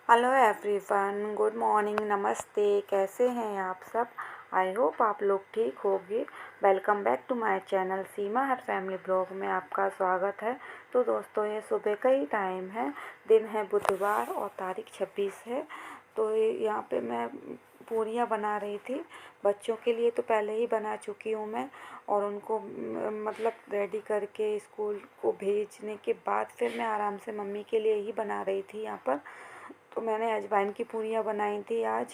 Hello everyone, good morning, नमस्ते। कैसे हैं आप सब? आई होप आप लोग ठीक होंगे। Welcome back to my channel Seema her family blog में आपका स्वागत है। तो दोस्तों, ये सुबह का ही टाइम है, दिन है बुधवार और तारीख 26 है। तो यहाँ पे मैं पूरियाँ बना रही थी बच्चों के लिए। तो पहले ही बना चुकी हूँ मैं, और उनको मतलब रेडी करके स्कूल को भेजने के बाद फिर मैं आराम से मम्मी के लिए ही बना रही थी यहाँ पर। तो मैंने अजवाइन की पूरियाँ बनाई थी आज।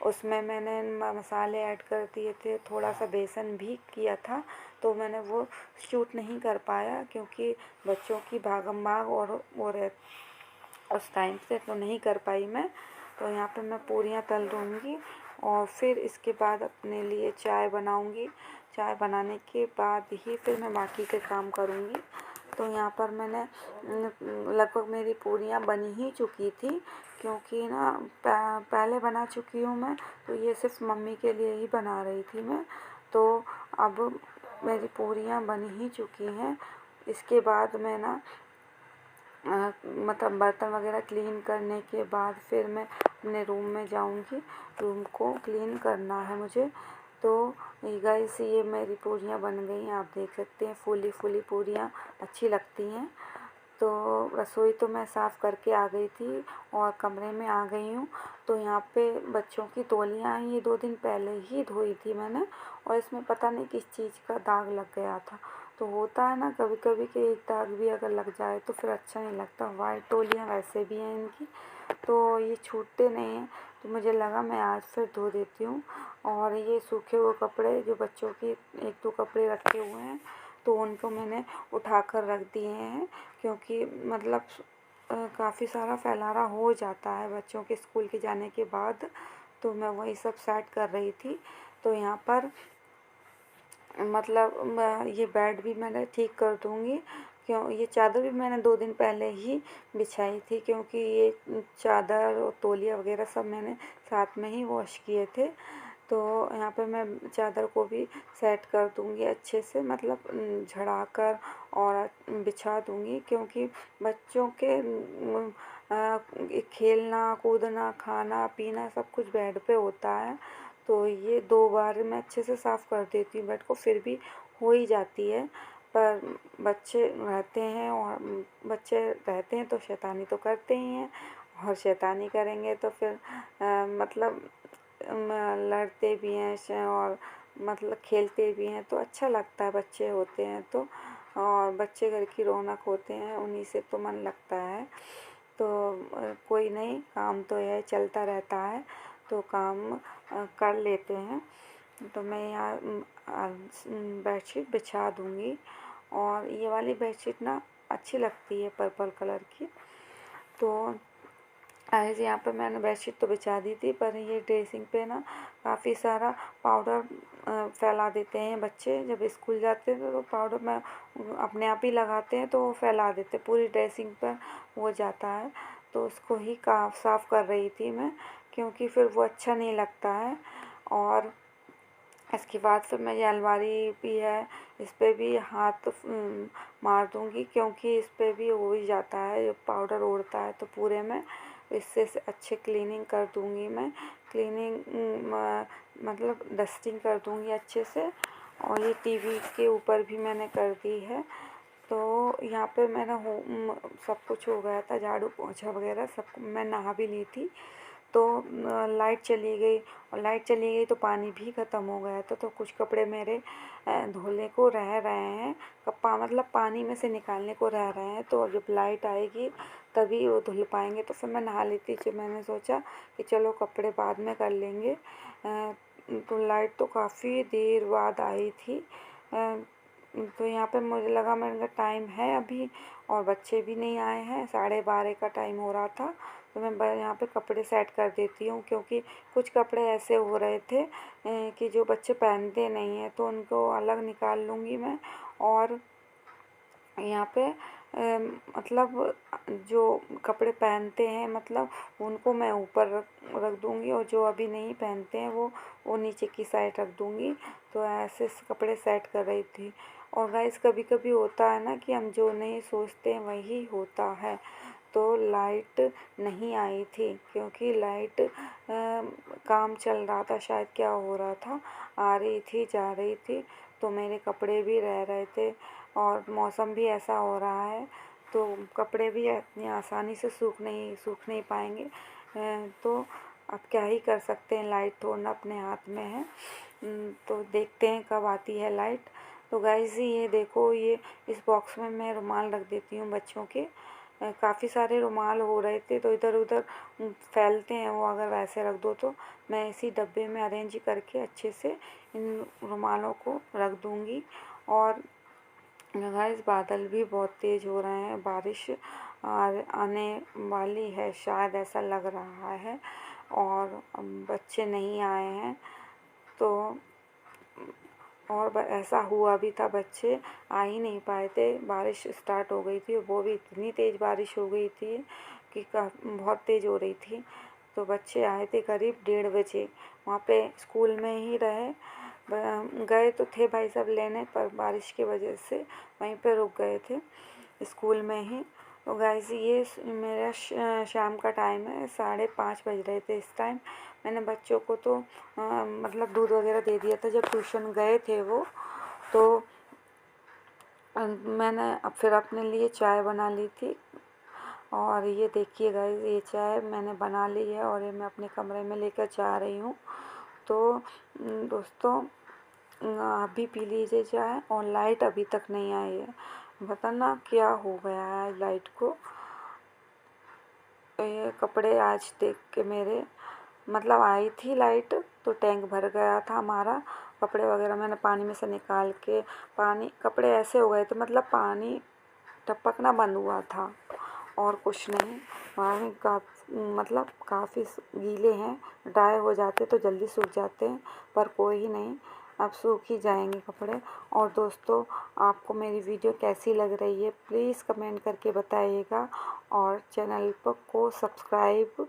उसमें मैंने मसाले ऐड कर दिए थे, थोड़ा सा बेसन भी किया था। तो मैंने वो शूट नहीं कर पाया क्योंकि बच्चों की भागम भाग और वो उस टाइम से तो नहीं कर पाई मैं। तो यहाँ पे मैं पूरियाँ तल दूँगी और फिर इसके बाद अपने लिए चाय बनाऊँगी। चाय बनाने के बाद ही फिर मैं बाकी के काम करूँगी। तो यहाँ पर मैंने लगभग मेरी पूरियाँ बन ही चुकी थी, क्योंकि ना पहले बना चुकी हूँ मैं। तो ये सिर्फ मम्मी के लिए ही बना रही थी मैं। तो अब मेरी पूरियाँ बन ही चुकी हैं। इसके बाद मैं ना मतलब बर्तन वगैरह क्लीन करने के बाद फिर मैं अपने रूम में जाऊंगी। रूम को क्लीन करना है मुझे। तो गाइस, ये मेरी पूरियाँ बन गई हैं, आप देख सकते हैं। फूली फूली पूरियाँ अच्छी लगती हैं। तो रसोई तो मैं साफ़ करके आ गई थी और कमरे में आ गई हूँ। तो यहाँ पे बच्चों की तौलियाँ ये 2 दिन पहले ही धोई थी मैंने, और इसमें पता नहीं किस चीज़ का दाग लग गया था। तो होता है ना कभी कभी कि एक दाग भी अगर लग जाए तो फिर अच्छा नहीं लगता। वाइट तौलियाँ वैसे भी हैं इनकी, तो ये छूटते नहीं हैं। तो मुझे लगा मैं आज फिर धो देती हूँ। और ये सूखे हुए कपड़े जो बच्चों के 1-2 कपड़े रखे हुए हैं, तो उनको मैंने उठा कर रख दिए हैं, क्योंकि मतलब काफ़ी सारा फैलाना हो जाता है बच्चों के स्कूल के जाने के बाद। तो मैं वही सब सेट कर रही थी। तो यहाँ पर मतलब ये बेड भी मैंने ठीक कर दूँगी। क्यों, ये चादर भी मैंने 2 दिन पहले ही बिछाई थी, क्योंकि ये चादर और तौलिया वगैरह सब मैंने साथ में ही वॉश किए थे। तो यहाँ पे मैं चादर को भी सेट कर दूँगी अच्छे से, मतलब झड़ा कर और बिछा दूँगी, क्योंकि बच्चों के खेलना कूदना खाना पीना सब कुछ बेड पे होता है। तो ये 2 बार मैं अच्छे से साफ़ कर देती हूँ बेड को, फिर भी हो ही जाती है। पर बच्चे रहते हैं, और बच्चे रहते हैं तो शैतानी तो करते ही हैं, और शैतानी करेंगे तो फिर मतलब लड़ते भी हैं और मतलब खेलते भी हैं, तो अच्छा लगता है बच्चे होते हैं तो। और बच्चे घर की रौनक होते हैं, उन्हीं से तो मन लगता है। तो कोई नहीं, काम तो यह चलता रहता है, तो काम कर लेते हैं। तो मैं यहाँ बेडशीट बिछा दूँगी। और ये वाली बेडशीट ना अच्छी लगती है पर्पल कलर की। तो आज यहाँ पर मैंने बेडशीट तो बिछा दी थी, पर ये ड्रेसिंग पे ना काफ़ी सारा पाउडर फैला देते हैं बच्चे। जब स्कूल जाते हैं तो पाउडर में अपने आप ही लगाते हैं, तो वो फैला देते पूरी ड्रेसिंग पर हो जाता है। तो उसको ही साफ़ कर रही थी मैं, क्योंकि फिर वो अच्छा नहीं लगता है। और इसके बाद फिर मैं ये अलमारी भी है, इस पर भी हाथ मार दूँगी, क्योंकि इस पर भी हो ही जाता है, पाउडर उड़ता है तो पूरे में। इससे अच्छे क्लीनिंग कर दूँगी मैं। क्लीनिंग मतलब डस्टिंग कर दूँगी अच्छे से। और ये टीवी के ऊपर भी मैंने कर दी है। तो यहाँ पे मैंने सब कुछ हो गया था, झाड़ू पोछा वगैरह सब। मैं नहा भी ली थी। तो लाइट चली गई, और लाइट चली गई तो पानी भी ख़त्म हो गया था। तो कुछ कपड़े मेरे धुलने को रह रहे हैं, मतलब पानी में से निकालने को रह रहे हैं। तो जब लाइट आएगी तभी वो धुल पाएंगे। तो फिर मैं नहा लेती थी। मैंने सोचा कि चलो कपड़े बाद में कर लेंगे। तो लाइट तो काफ़ी देर बाद आई थी। तो यहाँ पे मुझे लगा, मेरा टाइम है अभी, और बच्चे भी नहीं आए हैं, 12:30 का टाइम हो रहा था। तो मैं यहाँ पे कपड़े सेट कर देती हूँ, क्योंकि कुछ कपड़े ऐसे हो रहे थे कि जो बच्चे पहनते नहीं हैं, तो उनको अलग निकाल लूँगी मैं। और यहाँ पे मतलब जो कपड़े पहनते हैं, मतलब उनको मैं ऊपर रख दूँगी, और जो अभी नहीं पहनते हैं वो नीचे की साइड रख दूँगी। तो ऐसे कपड़े सेट कर रही थी। और गाइस, कभी कभी होता है ना कि हम जो नहीं सोचते हैं वही होता है। तो लाइट नहीं आई थी, क्योंकि लाइट काम चल रहा था, शायद क्या हो रहा था, आ रही थी जा रही थी, तो मेरे कपड़े भी रह रहे थे और मौसम भी ऐसा हो रहा है तो कपड़े भी इतनी आसानी से सूख नहीं पाएंगे। तो अब क्या ही कर सकते हैं, लाइट थोड़ा ना अपने हाथ में है। तो देखते हैं कब आती है लाइट। तो गाइस ये देखो, ये इस बॉक्स में मैं रुमाल रख देती हूँ बच्चों के। काफ़ी सारे रुमाल हो रहे थे तो इधर उधर फैलते हैं वो, अगर वैसे रख दो तो मैं इसी डब्बे में अरेंज करके अच्छे से इन रुमालों को रख दूँगी। और गाइस बादल भी बहुत तेज़ हो रहे हैं, बारिश आने वाली है शायद, ऐसा लग रहा है। और बच्चे नहीं आए हैं तो और ऐसा हुआ भी था, बच्चे आ ही नहीं पाए थे, बारिश स्टार्ट हो गई थी, वो भी इतनी तेज़ बारिश हो गई थी कि बहुत तेज़ हो रही थी। तो बच्चे आए थे करीब 1:30 बजे, वहाँ पे स्कूल में ही रहे। गए तो थे भाई साहब लेने, पर बारिश की वजह से वहीं पे रुक गए थे स्कूल में ही। तो गाइस ये मेरा शाम का टाइम है, 5:30 बज रहे थे इस टाइम। मैंने बच्चों को तो मतलब दूध वगैरह दे दिया था जब ट्यूशन गए थे वो। तो मैंने अब फिर अपने लिए चाय बना ली थी। और ये देखिए गाइस, ये चाय मैंने बना ली है और ये मैं अपने कमरे में लेकर जा रही हूँ। तो दोस्तों आप भी पी लीजिए चाय। और लाइट अभी तक नहीं आई है, पता ना क्या हो गया है लाइट को। ये कपड़े आज देख के मेरे मतलब आई थी लाइट तो टैंक भर गया था हमारा, कपड़े वगैरह मैंने पानी में से निकाल के, पानी कपड़े ऐसे हो गए थे मतलब पानी टपकना बंद हुआ था और कुछ नहीं। पानी का मतलब काफ़ी गीले हैं, ड्राई हो जाते तो जल्दी सूख जाते हैं, पर कोई नहीं, अब सूख ही जाएंगे कपड़े। और दोस्तों आपको मेरी वीडियो कैसी लग रही है प्लीज़ कमेंट करके बताइएगा और चैनल को सब्सक्राइब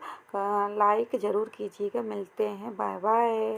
लाइक ज़रूर कीजिएगा। मिलते हैं, बाय बाय।